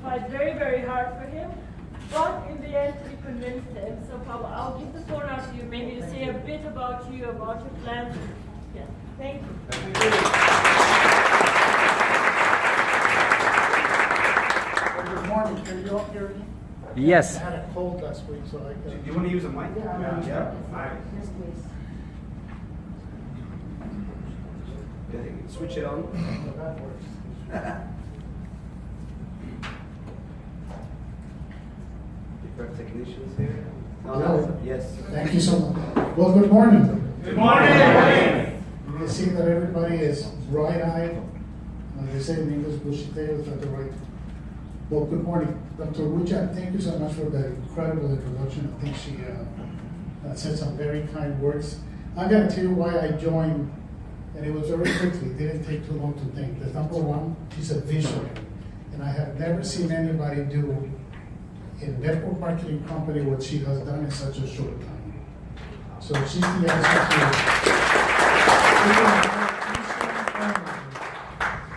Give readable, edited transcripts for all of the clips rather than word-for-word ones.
fight very, very hard for him. But in the end, we convinced him. So Pablo, I'll give the floor now to you, maybe to say a bit about you, about your plans. Yeah, thank you. Good morning. Can you all hear me? Yes. I had a cold last week, so I could. Do you want to use a mic? Yeah. Yes, please. Switch it on. That works. Different technicians here. Hello. Yes. Thank you so much. Well, good morning. Good morning. You can see that everybody is bright-eyed. Like they say in English, bushy-tailed, is that the right? Well, good morning. Dr. Wuja, thank you so much for that incredible introduction. I think she said some very kind words. I got to tell you why I joined, and it was very quickly. It didn't take too long to think. The number one, she's a visionary. And I have never seen anybody do in network marketing company what she has done in such a short time. So she's the answer to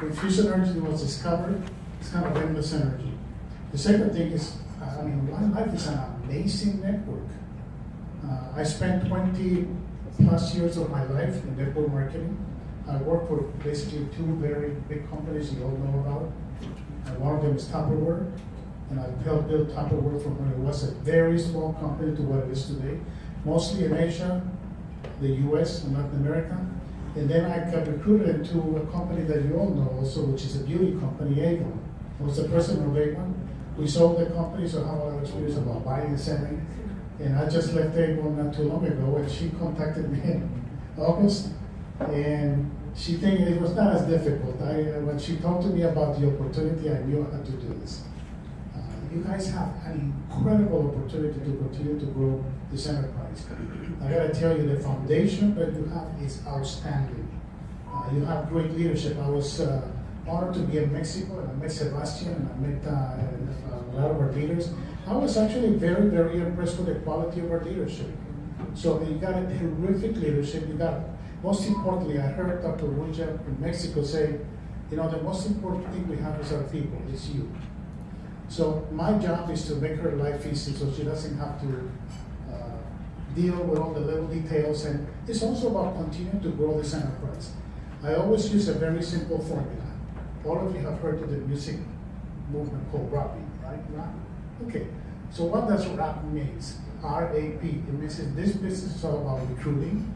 when fusion energy was discovered, it's kind of endless energy. The second thing is, OneLife is an amazing network. I spent 20 plus years of my life in network marketing. I worked for basically two very big companies you all know about. And one of them is Tupperware. And I've helped build Tupperware from when it was a very small company to what it is today, mostly in Asia, the US, and Latin America. And then I got recruited into a company that you all know also, which is a beauty company, Avon. I was the president of Avon. We sold the company, so I have a lot of experience about buying and selling. And I just left Avon not too long ago, and she contacted me in August. And she think it was not as difficult. When she talked to me about the opportunity, I knew I had to do this. You guys have an incredible opportunity to continue to grow this enterprise. I gotta tell you, the foundation that you have is outstanding. You have great leadership. I was honored to be in Mexico, and I met Sebastian, and I met a lot of our leaders. I was actually very, very impressed with the quality of our leadership. So you got a terrific leadership. You got, most importantly, I heard Dr. Wuja in Mexico say, the most important thing we have is our people, it's you. So my job is to make her life easy so she doesn't have to deal with all the little details. And it's also about continuing to grow this enterprise. I always use a very simple formula. All of you have heard of the music movement called rapping, right? Rap? Okay. So what does rap means? R-A-P. It means that this business is all about recruiting.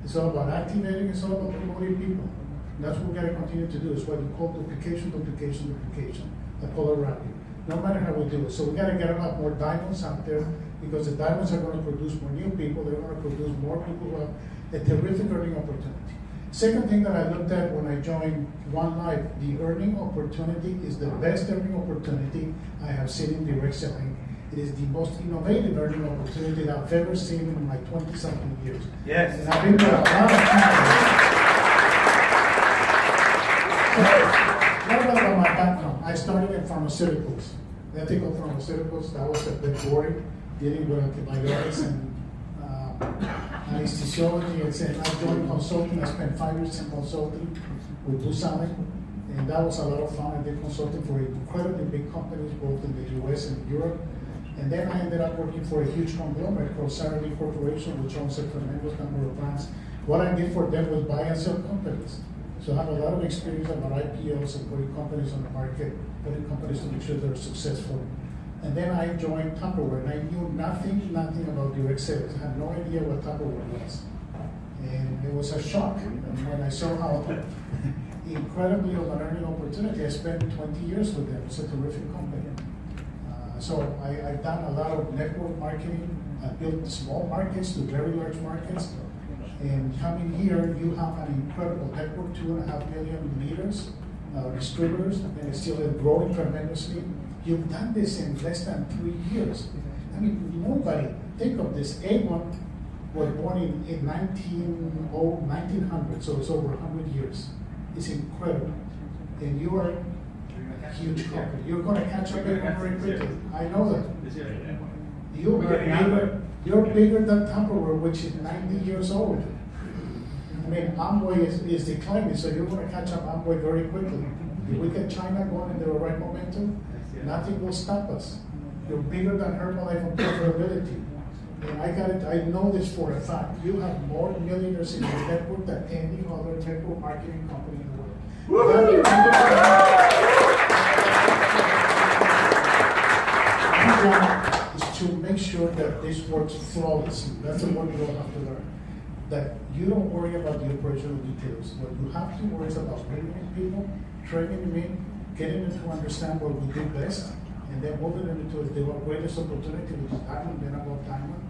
It's all about activating. It's all about promoting people. And that's what we got to continue to do. It's what you call duplication, duplication, duplication. I call it rapping. No matter how we do it. So we got to get a lot more diamonds out there, because the diamonds are going to produce more new people. They're going to produce more people who have a terrific earning opportunity. Second thing that I looked at when I joined OneLife, the earning opportunity is the best earning opportunity I have seen in direct selling. It is the most innovative earning opportunity that I've ever seen in my 20-something years. Yes. And I've been there a lot of times. A little bit about my background. I started in pharmaceuticals, ethical pharmaceuticals. That was a bit boring, dealing with antibiotics and anesthesiology. And I joined consulting. I spent 5 years in consulting with Busan, and that was a lot of fun. I did consulting for incredibly big companies, both in the US and Europe. And then I ended up working for a huge conglomerate called Sara Lee Corporation, which owns a tremendous number of brands. What I did for them was buy and sell companies. So I have a lot of experience about IPOs and putting companies on the market, putting companies to make sure they're successful. And then I joined Tupperware, and I knew nothing about direct sales. I had no idea what Tupperware was. And it was a shock. And when I saw how incredibly of an earning opportunity, I spent 20 years with them. It's a terrific company. So I've done a lot of network marketing. I built small markets to very large markets. And coming here, you have an incredible network, 2.5 million leaders, distributors, and it's still growing tremendously. You've done this in less than 3 years. I mean, nobody, think of this. Avon was born in 1900, so it's over 100 years. It's incredible. And you are a huge company. You're going to catch up very quickly. I know that. You're bigger than Tupperware, which is 90 years old. I mean, Amway is declining, so you're going to catch up Amway very quickly. If we get China going in the right momentum, nothing will stop us. You're bigger than Herbalife on profitability. And I know this for a fact. You have more millionaires in your network than any other network marketing company in the world. My job is to make sure that this works flawlessly. That's the word you all have to learn. That you don't worry about the operational details. What you have to worry is about bringing in people, training them in, getting them to understand what we do best, and then moving them into the greatest opportunity, which is diamond, then above diamond.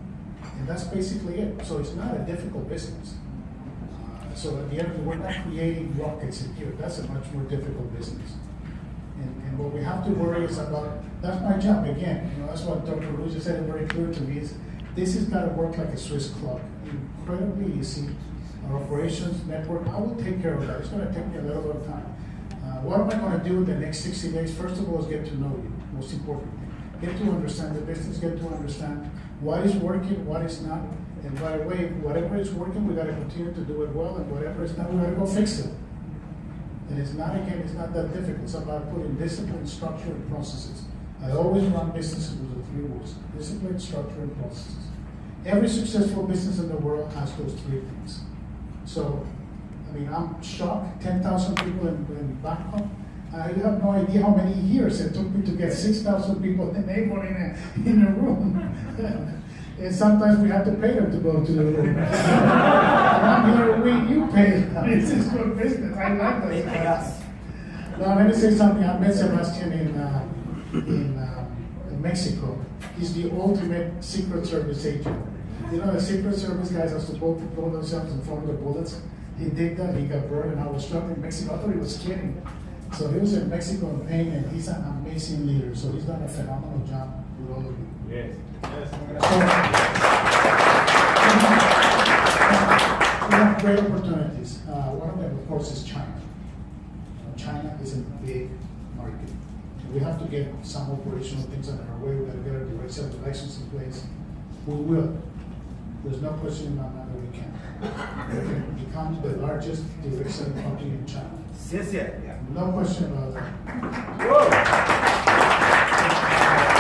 And that's basically it. So it's not a difficult business. So at the end of the day, we're not creating rockets in here. That's a much more difficult business. And what we have to worry is about, that's my job again. That's what Dr. Lucia said it very clear to me is, this has got to work like a Swiss clock. Incredibly easy. Our operations network, I will take care of that. It's going to take me a little bit of time. What am I going to do in the next 60 days? First of all is get to know you, most importantly. Get to understand the business, get to understand what is working, what is not. And by the way, whatever is working, we got to continue to do it well, and whatever is not, we got to go fix it. And it's not that difficult. It's about putting discipline, structure, and processes. I always run businesses with the 3 words: discipline, structure, and processes. Every successful business in the world has those 3 things. So, I mean, I'm shocked. 10,000 people in Bangkok. You have no idea how many years it took me to get 6,000 people enabled in a room. And sometimes we have to pay them to go to the room. I'm here, you pay. It's just good business. I like They that. pay us. Now, let me say something. I met Sebastian in Mexico. He's the ultimate Secret Service agent. You know, the Secret Service guys are supposed to throw themselves in front of the bullets. He did that, he got burned, and I was struck in Mexico. I thought he was kidding. So he was in Mexico in pain, and he's an amazing leader. So he's done a phenomenal job with all of you. Yes. So, we have great opportunities. One of them, of course, is China. China is a big market. We have to get some operational things on our way. We got to get our direct sales license in place. We will. There's no question about that we can. We can become the largest direct selling company in China. No question about that.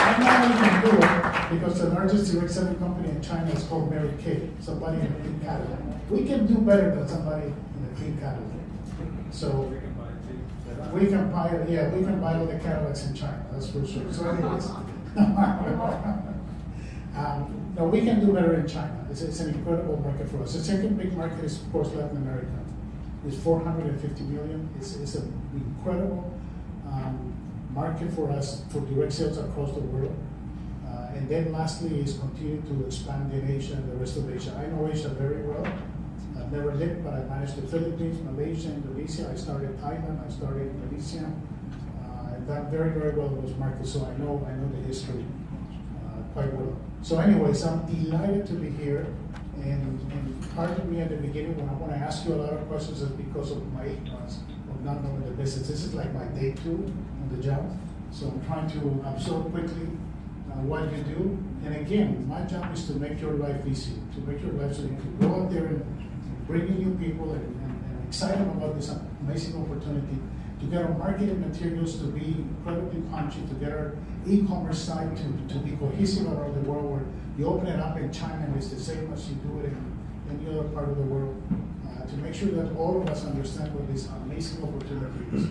I'm not even do it because the largest direct selling company in China is called Mary Kay, somebody in a pink Cadillac. We can do better than somebody in a pink Cadillac. So we can buy all the Cadillacs in China, that's for sure. So anyways, no, we can do better in China. It's an incredible market for us. The second big market is, of course, Latin America. It's 450 million. It's an incredible market for us for direct sales across the world. And then lastly is continue to expand in Asia and the rest of Asia. I know Asia very well. I've never lived, but I managed the Philippines, Malaysia, Indonesia. I started Thailand, I started Indonesia. I've done very, very well in those markets, so I know the history quite well. So anyways, I'm delighted to be here. And part of me at the beginning, when I want to ask you a lot of questions, is because of my ignorance of not knowing the business. This is like my day 2 on the job. So I'm trying to absorb quickly what you do. And again, my job is to make your life easy, to make your life so you can go out there and bring in new people and excite them about this amazing opportunity to get our marketing materials to be incredibly punchy, to get our e-commerce site to be cohesive around the world, where you open it up in China and it's the same as you do it in any other part of the world, to make sure that all of us understand what this amazing opportunity is.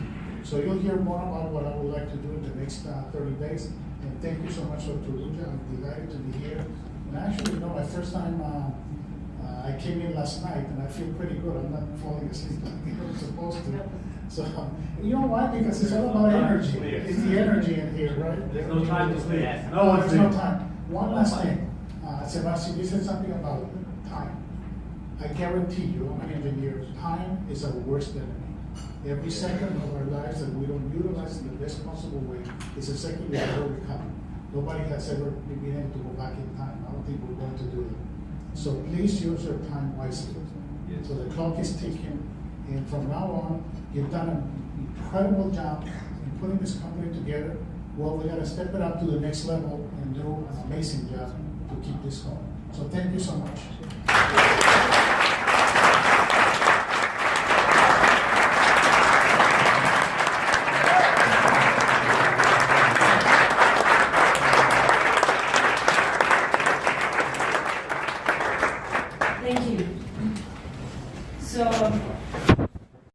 So you'll hear more about what I would like to do in the next 30 days. And thank you so much, Dr. Lucia. I'm delighted to be here. And actually, my first time I came in last night, and I feel pretty good. I'm not falling asleep like I'm supposed to. So, you know why? Because it's all about energy. It's the energy in here, right? There's no time to sleep. No, there's no time. One last thing. Sebastian, you said something about time. I guarantee you, I'm an engineer, time is our worst enemy. Every second of our lives that we don't utilize in the best possible way is a second we ever recover. Nobody has ever been able to go back in time. I don't think we're going to do it. So please use your time wisely. Yes. So the clock is ticking, and from now on, you've done an incredible job in putting this company together. Well, we got to step it up to the next level and do an amazing job to keep this going. So thank you so much. Thank you. So,